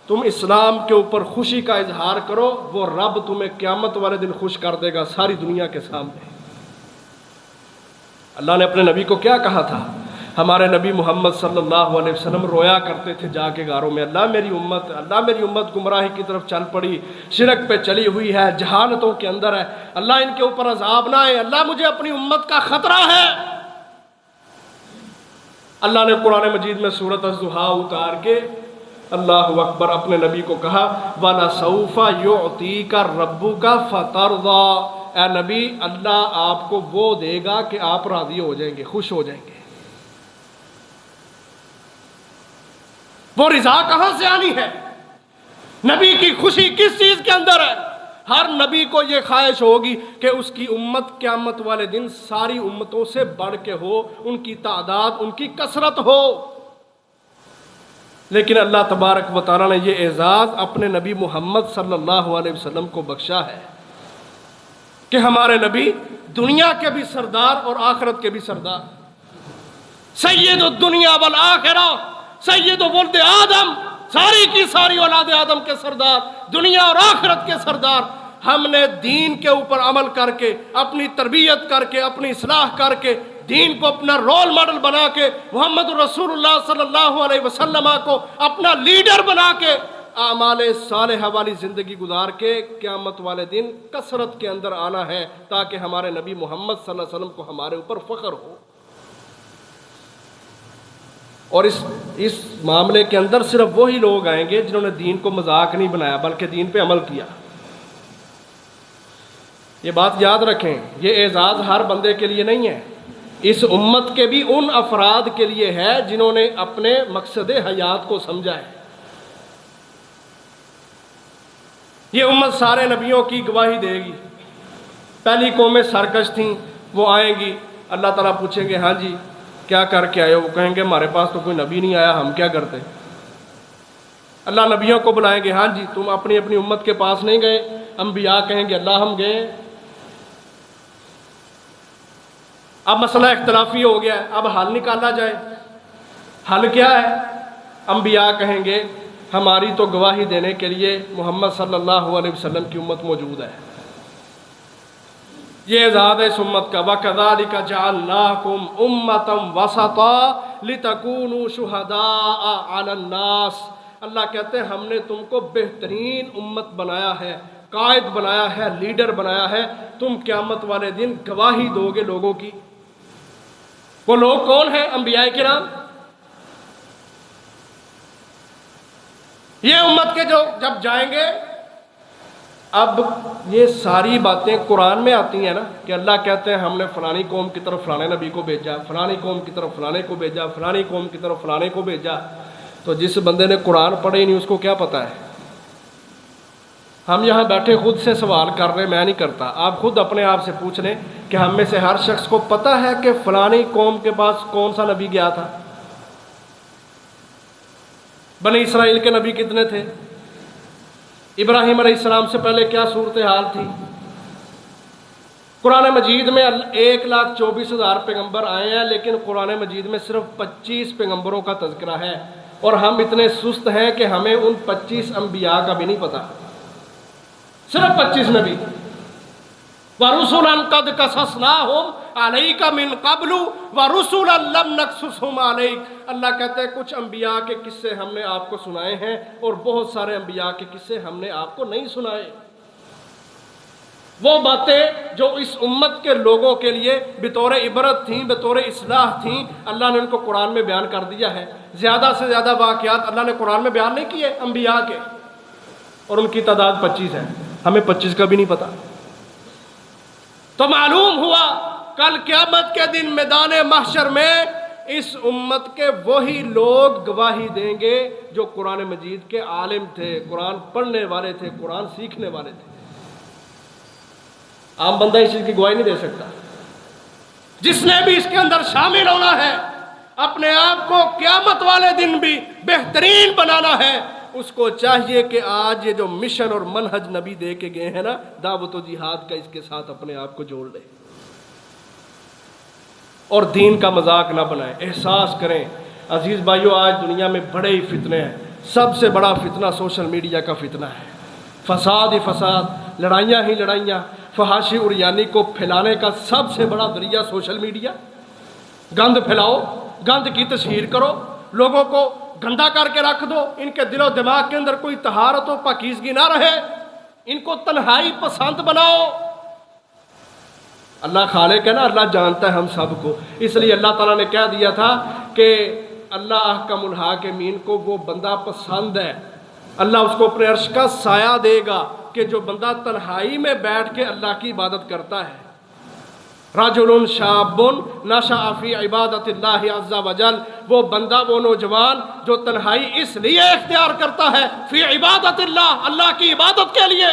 تم اسلام کے اوپر خوشی کا اظہار کرو، وہ رب تمہیں قیامت والے دن خوش کر دے گا ساری دنیا کے سامنے۔ اللہ نے اپنے نبی کو کیا کہا تھا؟ ہمارے نبی محمد صلی اللہ علیہ وسلم رویا کرتے تھے جا کے غاروں میں، اللہ میری امت گمراہی کی طرف چل پڑی، شرک پہ چلی ہوئی ہے، جہالتوں کے اندر ہے، اللہ ان کے اوپر عذاب نہ آئے، اللہ مجھے اپنی امت کا خطرہ ہے۔ اللہ نے قرآن مجید میں سورۃ الضحیٰ اتار کے اللہ اکبر اپنے نبی کو کہا وَلَسَوْفَ يُعْطِيكَ رَبُّكَ فَتَرْضَىٰ، اے نبی اللہ آپ کو وہ دے گا کہ آپ راضی ہو جائیں گے، خوش ہو جائیں گے۔ وہ رضا کہاں سے آنی ہے؟ نبی کی خوشی کس چیز کے اندر ہے؟ ہر نبی کو یہ خواہش ہوگی کہ اس کی امت قیامت والے دن ساری امتوں سے بڑھ کے ہو، ان کی تعداد، ان کی کثرت ہو۔ لیکن اللہ تبارک و تعالیٰ نے یہ اعزاز اپنے نبی محمد صلی اللہ علیہ وسلم کو بخشا ہے کہ ہمارے نبی دنیا کے بھی سردار اور آخرت کے بھی سردار، سید الدنیا والآخرہ، سید ولد آدم، ساری کی ساری اولاد آدم کے سردار، دنیا اور آخرت کے سردار۔ ہم نے دین کے اوپر عمل کر کے، اپنی تربیت کر کے، اپنی اصلاح کر کے، دین کو اپنا رول ماڈل بنا کے، محمد رسول اللہ صلی اللہ علیہ وسلم کو اپنا لیڈر بنا کے، اعمال صالحہ والی زندگی گزار کے قیامت والے دن کثرت کے اندر آنا ہے، تاکہ ہمارے نبی محمد صلی اللہ علیہ وسلم کو ہمارے اوپر فخر ہو۔ اور اس معاملے کے اندر صرف وہی لوگ آئیں گے جنہوں نے دین کو مذاق نہیں بنایا بلکہ دین پہ عمل کیا۔ یہ بات یاد رکھیں، یہ اعزاز ہر بندے کے لیے نہیں ہے، اس امت کے بھی ان افراد کے لیے ہے جنہوں نے اپنے مقصد حیات کو سمجھا ہے۔ یہ امت سارے نبیوں کی گواہی دے گی۔ پہلی قومیں سرکش تھیں، وہ آئیں گی، اللہ تعالیٰ پوچھیں گے ہاں جی کیا کر کے آئے ہو؟ وہ کہیں گے ہمارے پاس تو کوئی نبی نہیں آیا، ہم کیا کرتے؟ اللہ نبیوں کو بلائیں گے، ہاں جی تم اپنی اپنی امت کے پاس نہیں گئے؟ انبیاء کہیں گے اللہ ہم گئے۔ اب مسئلہ اختلافی ہو گیا ہے، اب حل نکالا جائے۔ حل کیا ہے؟ انبیاء کہیں گے ہماری تو گواہی دینے کے لیے محمد صلی اللہ علیہ وسلم کی امت موجود ہے۔ یہ اعزاز ہے اس امت کا۔ وَكَذَلِكَ جَعَلْنَاكُمْ أُمَّةً وَسَطًا لِتَكُونُوا شُهَدَاءَ عَلَى النَّاسِ، اللہ کہتے ہیں ہم نے تم کو بہترین امت بنایا ہے، قائد بنایا ہے، لیڈر بنایا ہے، تم قیامت والے دن گواہی دو گے لوگوں کی۔ وہ لوگ کون ہیں؟ انبیاء کرام۔ یہ امت کے جو جب جائیں گے، اب یہ ساری باتیں قرآن میں آتی ہیں نا کہ اللہ کہتے ہیں ہم نے فلانی قوم کی طرف فلانے نبی کو بھیجا، فلانی قوم کی طرف فلانے کو بھیجا، فلانی قوم کی طرف فلانے کو بھیجا۔ تو جس بندے نے قرآن پڑھے ہی نہیں اس کو کیا پتہ ہے؟ ہم یہاں بیٹھے خود سے سوال کر رہے، میں نہیں کرتا، آپ خود اپنے آپ سے پوچھ لیں کہ ہم میں سے ہر شخص کو پتہ ہے کہ فلانی قوم کے پاس کون سا نبی گیا تھا؟ بنی اسرائیل کے نبی کتنے تھے؟ ابراہیم علیہ السلام سے پہلے کیا صورتحال تھی؟ قرآن مجید میں 1,24,000 پیغمبر آئے ہیں، لیکن قرآن مجید میں صرف 25 پیغمبروں کا تذکرہ ہے، اور ہم اتنے سست ہیں کہ ہمیں ان 25 انبیاء کا بھی نہیں پتہ، صرف 25 نبی۔ وَرُسُلًا قَدْ قَصَصْنَاهُمْ عَلَيْكَ مِن قَبْلُ وَرُسُلًا لَمْ نَقْصُصْهُمْ عَلَيْكَ، اللہ کہتے ہیں کچھ انبیاء کے قصے ہم نے آپ کو سنائے ہیں اور بہت سارے انبیاء کے قصے ہم نے آپ کو نہیں سنائے۔ وہ باتیں جو اس امت کے لوگوں کے لیے بطور عبرت تھیں، بطور اصلاح تھیں، اللہ نے ان کو قرآن میں بیان کر دیا ہے۔ زیادہ سے زیادہ واقعات اللہ نے قرآن میں بیان نہیں کیے انبیاء کے، اور ان کی تعداد 25 ہے، ہمیں 25 کا بھی نہیں پتہ۔ تو معلوم ہوا کل قیامت کے دن میدان محشر میں اس امت کے وہی لوگ گواہی دیں گے جو قرآن مجید کے عالم تھے، قرآن پڑھنے والے تھے، قرآن سیکھنے والے تھے۔ عام بندہ اس چیز کی گواہی نہیں دے سکتا۔ جس نے بھی اس کے اندر شامل ہونا ہے، اپنے آپ کو قیامت والے دن بھی بہترین بنانا ہے، اس کو چاہیے کہ آج یہ جو مشن اور منہج نبی دے کے گئے ہیں نا دعوت و جہاد کا، اس کے ساتھ اپنے آپ کو جوڑ لے اور دین کا مذاق نہ بنائیں، احساس کریں۔ عزیز بھائیو، آج دنیا میں بڑے ہی فتنے ہیں، سب سے بڑا فتنہ سوشل میڈیا کا فتنہ ہے، فساد ہی فساد، لڑائیاں ہی لڑائیاں، فحاشی اریانی کو پھیلانے کا سب سے بڑا ذریعہ سوشل میڈیا۔ گند پھیلاؤ، گند کی تشہیر کرو، لوگوں کو گندا کر کے رکھ دو، ان کے دل و دماغ کے اندر کوئی طہارت و پاکیزگی نہ رہے، ان کو تنہائی پسند بناؤ۔ اللہ خالق ہے نا، اللہ جانتا ہے ہم سب کو، اس لیے اللہ تعالیٰ نے کہہ دیا تھا کہ اللہ احکم الحاکمین کو وہ بندہ پسند ہے، اللہ اس کو اپنے عرش کا سایہ دے گا کہ جو بندہ تنہائی میں بیٹھ کے اللہ کی عبادت کرتا ہے۔ رجل شاب نشأ فی عبادت اللہ عز وجل، وہ بندہ، وہ نوجوان جو تنہائی اس لیے اختیار کرتا ہے فی عبادت اللہ، اللہ کی عبادت کے لیے۔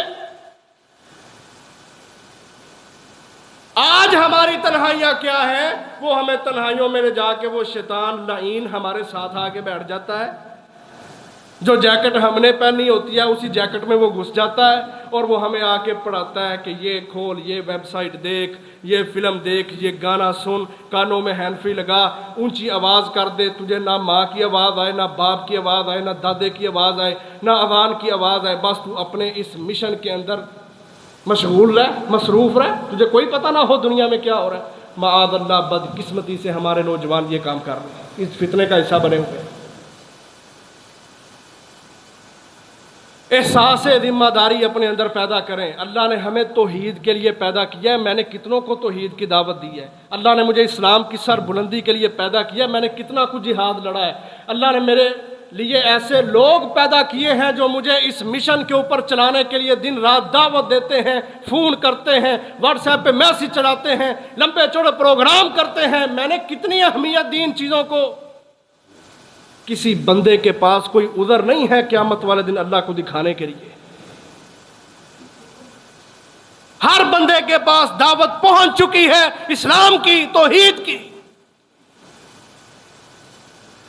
آج ہماری تنہائیاں کیا ہیں؟ وہ ہمیں تنہائیوں میں لے جا کے وہ شیطان لعین ہمارے ساتھ آ کے بیٹھ جاتا ہے، جو جیکٹ ہم نے پہنی ہوتی ہے اسی جیکٹ میں وہ گھس جاتا ہے اور وہ ہمیں آ کے پڑھاتا ہے کہ یہ کھول، یہ ویب سائٹ دیکھ، یہ فلم دیکھ، یہ گانا سن، کانوں میں ہینڈ فری لگا، اونچی آواز کر دے، تجھے نہ ماں کی آواز آئے، نہ باپ کی آواز آئے، نہ دادے کی آواز آئے، نہ اذان کی آواز آئے، بس تو اپنے اس مشن کے اندر مشغول رہ، مصروف رہ، تجھے کوئی پتہ نہ ہو دنیا میں کیا ہو رہا ہے۔ معاذ اللہ، بدقسمتی سے ہمارے نوجوان یہ کام کر رہے ہیں، اس فتنے کا حصہ بنے ہوئے ہیں۔ احساس ذمہ داری اپنے اندر پیدا کریں۔ اللہ نے ہمیں توحید کے لیے پیدا کیا ہے، میں نے کتنوں کو توحید کی دعوت دی ہے۔ اللہ نے مجھے اسلام کی سر بلندی کے لیے پیدا کیا ہے، میں نے کتنا کچھ جہاد لڑا ہے۔ اللہ نے میرے لیے ایسے لوگ پیدا کیے ہیں جو مجھے اس مشن کے اوپر چلانے کے لیے دن رات دعوت دیتے ہیں، فون کرتے ہیں، واٹس ایپ پہ میسج چلاتے ہیں، لمبے چوڑے پروگرام کرتے ہیں۔ میں نے کتنی اہمیت دی ان چیزوں کو۔ کسی بندے کے پاس کوئی عذر نہیں ہے قیامت والے دن اللہ کو دکھانے کے لیے۔ ہر بندے کے پاس دعوت پہنچ چکی ہے اسلام کی، توحید کی۔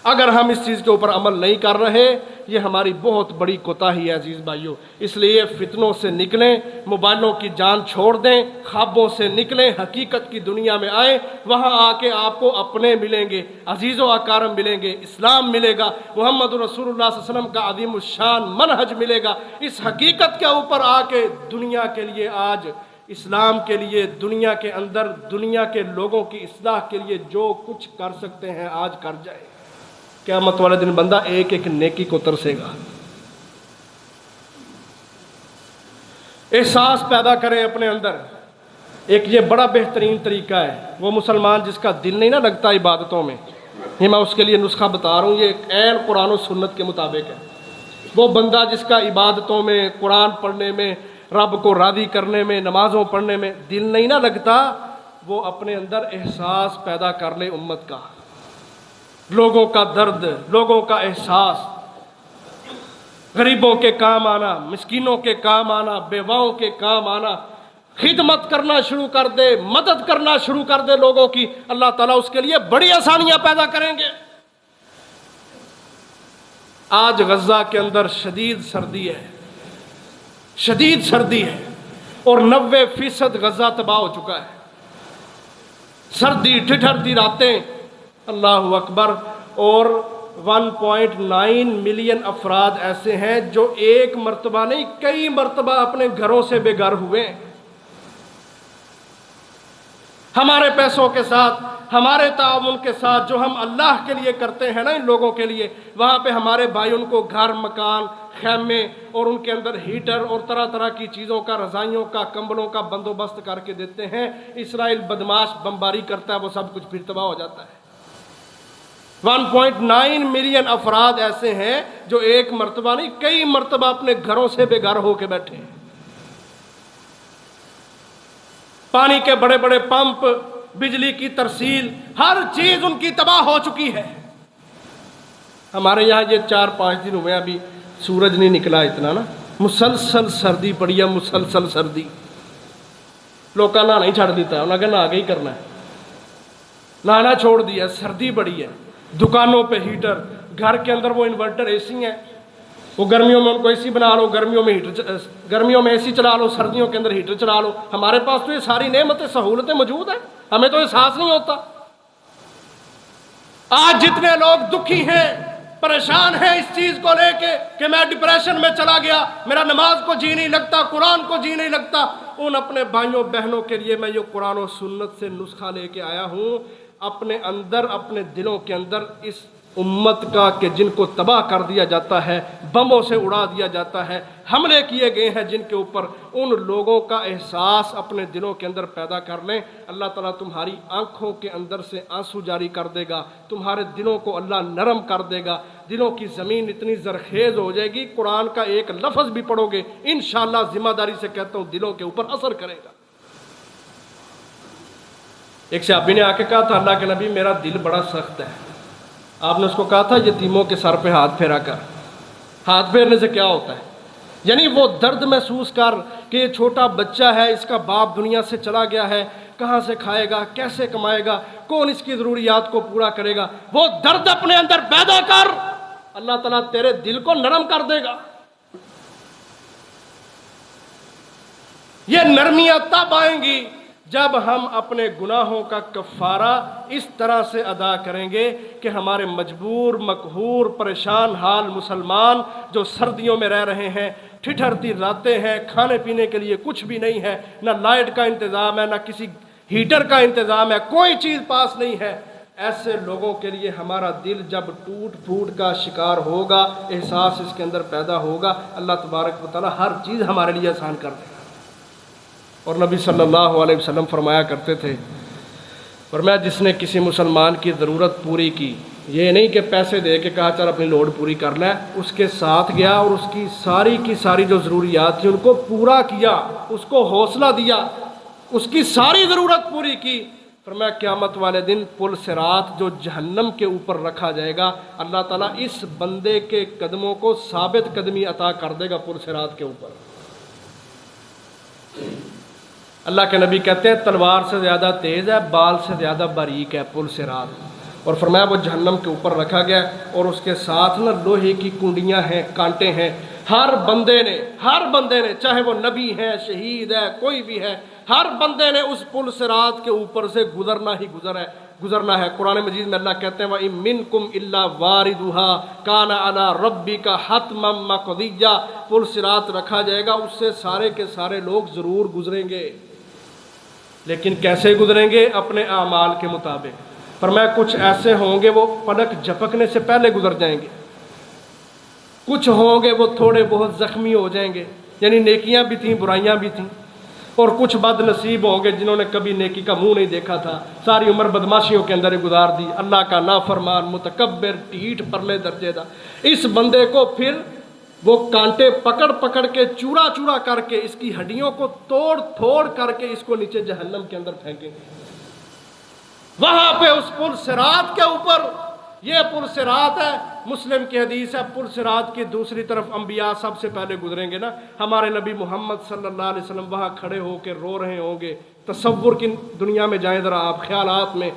اگر ہم اس چیز کے اوپر عمل نہیں کر رہے، یہ ہماری بہت بڑی کوتاہی ہے عزیز بھائیوں۔ اس لیے فتنوں سے نکلیں، موبائلوں کی جان چھوڑ دیں، خوابوں سے نکلیں، حقیقت کی دنیا میں آئیں، وہاں آ کے آپ کو اپنے ملیں گے، عزیز و اکارم ملیں گے، اسلام ملے گا، محمد رسول اللہ صلی اللہ علیہ وسلم کا عظیم الشان منہج ملے گا۔ اس حقیقت کے اوپر آ کے دنیا کے لیے، آج اسلام کے لیے، دنیا کے اندر دنیا کے لوگوں کی اصلاح کے لیے جو کچھ کر سکتے ہیں آج کر جائیں۔ قیامت والے دن بندہ ایک ایک نیکی کو ترسے گا۔ احساس پیدا کریں اپنے اندر۔ ایک یہ بڑا بہترین طریقہ ہے، وہ مسلمان جس کا دل نہیں نہ لگتا عبادتوں میں، یہ میں اس کے لیے نسخہ بتا رہا ہوں، یہ عین قرآن و سنت کے مطابق ہے۔ وہ بندہ جس کا عبادتوں میں، قرآن پڑھنے میں، رب کو راضی کرنے میں، نمازوں پڑھنے میں دل نہیں نہ لگتا، وہ اپنے اندر احساس پیدا کر لے امت کا، لوگوں کا درد، لوگوں کا احساس، غریبوں کے کام آنا، مسکینوں کے کام آنا، بیواؤں کے کام آنا، خدمت کرنا شروع کر دے، مدد کرنا شروع کر دے لوگوں کی، اللہ تعالیٰ اس کے لیے بڑی آسانیاں پیدا کریں گے۔ آج غزہ کے اندر شدید سردی ہے، شدید سردی ہے، اور 90% غزہ تباہ ہو چکا ہے۔ سردی، ٹھٹھرتی راتیں، اللہ اکبر، اور 1.9 ملین افراد ایسے ہیں جو ایک مرتبہ نہیں کئی مرتبہ اپنے گھروں سے بے گھر ہوئے ہیں۔ ہمارے پیسوں کے ساتھ، ہمارے تعاون کے ساتھ جو ہم اللہ کے لیے کرتے ہیں نا ان لوگوں کے لیے، وہاں پہ ہمارے بھائی ان کو گھر، مکان، خیمے اور ان کے اندر ہیٹر اور طرح طرح کی چیزوں کا، رضائیوں کا، کمبلوں کا بندوبست کر کے دیتے ہیں۔ اسرائیل بدماش بمباری کرتا ہے، وہ سب کچھ پھر تباہ ہو جاتا ہے۔ 1.9 ملین افراد ایسے ہیں جو ایک مرتبہ نہیں کئی مرتبہ اپنے گھروں سے بے گھر ہو کے بیٹھے ہیں۔ پانی کے بڑے بڑے پمپ، بجلی کی ترسیل، ہر چیز ان کی تباہ ہو چکی ہے۔ ہمارے یہاں یہ 4-5 دن ہوئے ابھی سورج نہیں نکلا اتنا نا، مسلسل سردی پڑی ہے، مسلسل سردی۔ لوگ کا نہانا ہی چھڑ دیتا ہے، انہوں نے کہا نہا کے ہی کرنا ہے، نہانا چھوڑ دیا، سردی بڑی ہے۔ دکانوں پہ ہیٹر، گھر کے اندر وہ انورٹر، اے سی ہیں، وہ گرمیوں میں ان کو اے سی بنا لو، گرمیوں میں اے سی چلا لو، سردیوں کے اندر ہیٹر چلا لو. ہمارے پاس تو یہ ساری نعمتیں سہولتیں موجود ہیں، ہمیں تو احساس نہیں ہوتا. آج جتنے لوگ دکھی ہیں، پریشان ہیں اس چیز کو لے کے کہ میں ڈپریشن میں چلا گیا، میرا نماز کو جی نہیں لگتا، قرآن کو جی نہیں لگتا، ان اپنے بھائیوں بہنوں کے لیے میں یہ قرآن و سنت سے نسخہ لے کے آیا ہوں. اپنے اندر، اپنے دلوں کے اندر اس امت کا کہ جن کو تباہ کر دیا جاتا ہے، بموں سے اڑا دیا جاتا ہے، حملے کیے گئے ہیں جن کے اوپر، ان لوگوں کا احساس اپنے دلوں کے اندر پیدا کر لیں. اللہ تعالیٰ تمہاری آنکھوں کے اندر سے آنسو جاری کر دے گا، تمہارے دلوں کو اللہ نرم کر دے گا، دلوں کی زمین اتنی زرخیز ہو جائے گی، قرآن کا ایک لفظ بھی پڑھو گے انشاءاللہ ذمہ داری سے کہتا ہوں دلوں کے اوپر اثر کرے گا. ایک صحابی نے آ کے کہا تھا اللہ کے نبی میرا دل بڑا سخت ہے. آپ نے اس کو کہا تھا یتیموں کے سر پہ ہاتھ پھیرا کر. ہاتھ پھیرنے سے کیا ہوتا ہے؟ یعنی وہ درد محسوس کر کہ یہ چھوٹا بچہ ہے، اس کا باپ دنیا سے چلا گیا ہے، کہاں سے کھائے گا، کیسے کمائے گا، کون اس کی ضروریات کو پورا کرے گا، وہ درد اپنے اندر پیدا کر، اللہ تعالیٰ تیرے دل کو نرم کر دے گا. یہ نرمیاں تب آئیں گی جب ہم اپنے گناہوں کا کفارہ اس طرح سے ادا کریں گے کہ ہمارے مجبور، مقہور، پریشان حال مسلمان جو سردیوں میں رہ رہے ہیں، ٹھٹھرتی راتیں ہیں، کھانے پینے کے لیے کچھ بھی نہیں ہے، نہ لائٹ کا انتظام ہے، نہ کسی ہیٹر کا انتظام ہے، کوئی چیز پاس نہیں ہے، ایسے لوگوں کے لیے ہمارا دل جب ٹوٹ پھوٹ کا شکار ہوگا، احساس اس کے اندر پیدا ہوگا، اللہ تبارک و تعالیٰ ہر چیز ہمارے لیے آسان کر دے گا. اور نبی صلی اللہ علیہ وسلم فرمایا کرتے تھے، فرمایا جس نے کسی مسلمان کی ضرورت پوری کی، یہ نہیں کہ پیسے دے کے کہا چل اپنی لوڈ پوری کر لیں، اس کے ساتھ گیا اور اس کی ساری جو ضروریات تھیں ان کو پورا کیا، اس کو حوصلہ دیا، اس کی ساری ضرورت پوری کی، فرمایا قیامت والے دن پل صراط جو جہنم کے اوپر رکھا جائے گا، اللہ تعالیٰ اس بندے کے قدموں کو ثابت قدمی عطا کر دے گا پل صراط کے اوپر. اللہ کے نبی کہتے ہیں تلوار سے زیادہ تیز ہے، بال سے زیادہ باریک ہے پل صراط. اور فرمایا وہ جہنم کے اوپر رکھا گیا اور اس کے ساتھ نا لوہے کی کنڈیاں ہیں، کانٹے ہیں. ہر بندے نے چاہے وہ نبی ہے، شہید ہے، کوئی بھی ہے، ہر بندے نے اس پل صراط کے اوپر سے گزرنا ہے. قرآن مجید میں اللہ کہتے ہیں وَإِن مِّنكُمْ إِلَّا وَارِدُهَا كَانَ عَلَىٰ رَبِّكَ حَتْمًا مَّقْضِيًّا. پل صراط رکھا جائے گا، اس سے سارے کے سارے لوگ ضرور گزریں گے، لیکن کیسے گزریں گے؟ اپنے اعمال کے مطابق. فرمایا کچھ ایسے ہوں گے وہ پلک جھپکنے سے پہلے گزر جائیں گے، کچھ ہوں گے وہ تھوڑے بہت زخمی ہو جائیں گے، یعنی نیکیاں بھی تھیں برائیاں بھی تھیں، اور کچھ بد نصیب ہوں گے جنہوں نے کبھی نیکی کا منہ نہیں دیکھا تھا، ساری عمر بدماشیوں کے اندر گزار دی، اللہ کا نافرمان، متکبر، ٹھیٹ پرلے درجے دا. اس بندے کو پھر وہ کانٹے پکڑ کے چورا کر کے اس کی ہڈیوں کو توڑ کر کے اس کو نیچے جہنم کے اندر پھینکیں گے. وہاں پہ اس پل صراط کے اوپر، یہ پل صراط ہے، مسلم کی حدیث ہے، پل صراط کی دوسری طرف انبیاء سب سے پہلے گزریں گے نا. ہمارے نبی محمد صلی اللہ علیہ وسلم وہاں کھڑے ہو کے رو رہے ہوں گے. تصور کی دنیا میں جائیں ذرا آپ، خیالات میں،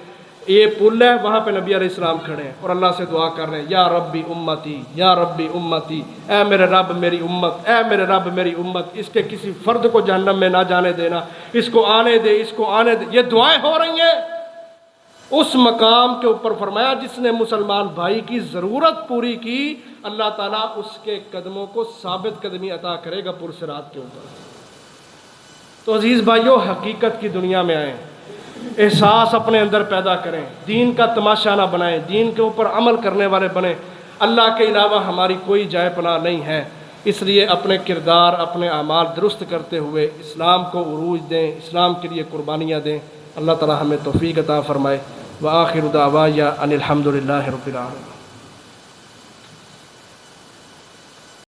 یہ پل ہے، وہاں پہ نبی علیہ السلام کھڑے ہیں اور اللہ سے دعا کر رہے ہیں یا ربی امتی، یا ربی امتی، اے میرے رب میری امت، اے میرے رب میری امت، اس کے کسی فرد کو جہنم میں نہ جانے دینا، اس کو آنے دے، اس کو آنے دے. یہ دعائیں ہو رہی ہیں اس مقام کے اوپر. فرمایا جس نے مسلمان بھائی کی ضرورت پوری کی، اللہ تعالیٰ اس کے قدموں کو ثابت قدمی عطا کرے گا پل صراط کے اوپر. تو عزیز بھائیو، حقیقت کی دنیا میں آئیں، احساس اپنے اندر پیدا کریں، دین کا تماشا نہ بنائیں، دین کے اوپر عمل کرنے والے بنیں. اللہ کے علاوہ ہماری کوئی جائے پناہ نہیں ہے، اس لیے اپنے کردار، اپنے اعمال درست کرتے ہوئے اسلام کو عروج دیں، اسلام کے لیے قربانیاں دیں. اللہ تعالی ہمیں توفیق عطا فرمائے. وآخر دعوانا ان الحمد للہ رب العالمین.